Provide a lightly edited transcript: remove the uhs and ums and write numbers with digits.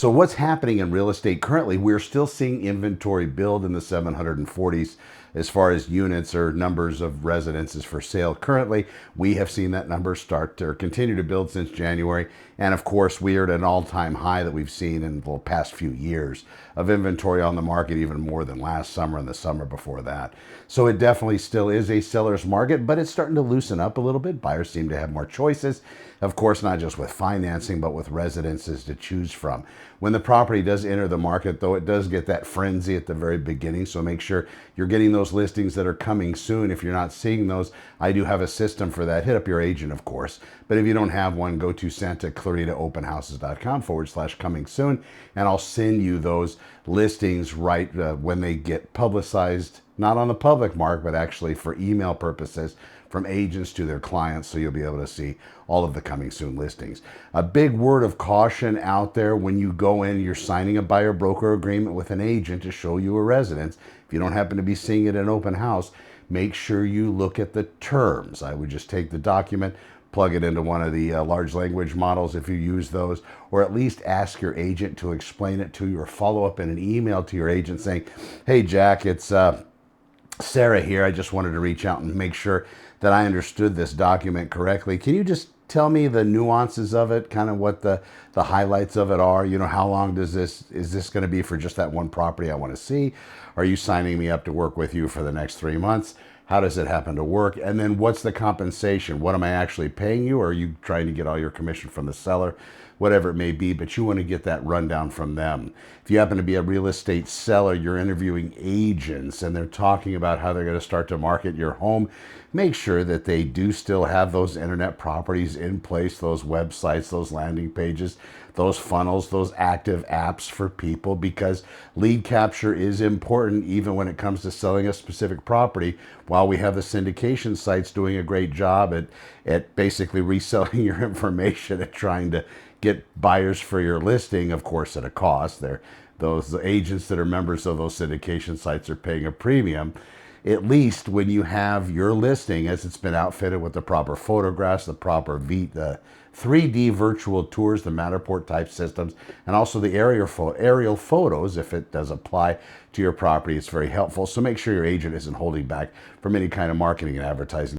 So what's happening in real estate currently? We're still seeing inventory build in the 740s as far as units or numbers of residences for sale. Currently, we have seen that number start or continue to build since January. And of course, we are at an all-time high that we've seen in the past few years of inventory on the market, even more than last summer and the summer before that. So it definitely still is a seller's market, but it's starting to loosen up a little bit. Buyers seem to have more choices. Of course, not just with financing, but with residences to choose from. When the property does enter the market, though, it does get that frenzy at the very beginning. So make sure you're getting those listings that are coming soon. If you're not seeing those, I do have a system for that. Hit up your agent, of course. But if you don't have one, go to SantaClaritaOpenHouses.com/coming soon, and I'll send you those listings right when they get publicized, not on the public market, but actually for email purposes from agents to their clients, so you'll be able to see all of the coming soon listings. A big word of caution out there: when you go in, you're signing a buyer broker agreement with an agent to show you a residence. If you don't happen to be seeing it in an open house, make sure you look at the terms. I would just take the document, plug it into one of the large language models if you use those, or at least ask your agent to explain it to you, or follow up in an email to your agent saying, "Hey Jack, it's Sarah here. I just wanted to reach out and make sure that I understood this document correctly. Can you just tell me the nuances of it, kind of what the highlights of it are? You know, how long is this going to be for just that one property I want to see? Are you signing me up to work with you for the next 3 months? How does it happen to work? And then what's the compensation? What am I actually paying you? Or are you trying to get all your commission from the seller?" Whatever it may be, but you want to get that rundown from them. If you happen to be a real estate seller, you're interviewing agents and they're talking about how they're going to start to market your home, make sure that they do still have those internet properties in place, those websites, those landing pages, those funnels, those active apps for people, because lead capture is important even when it comes to selling a specific property. While we have the syndication sites doing a great job at basically reselling your information and trying to get buyers for your listing, of course, at a cost. Those agents that are members of those syndication sites are paying a premium. At least when you have your listing, as it's been outfitted with the proper photographs, the proper the 3D virtual tours, the Matterport type systems, and also the aerial photos, if it does apply to your property, it's very helpful. So make sure your agent isn't holding back from any kind of marketing and advertising.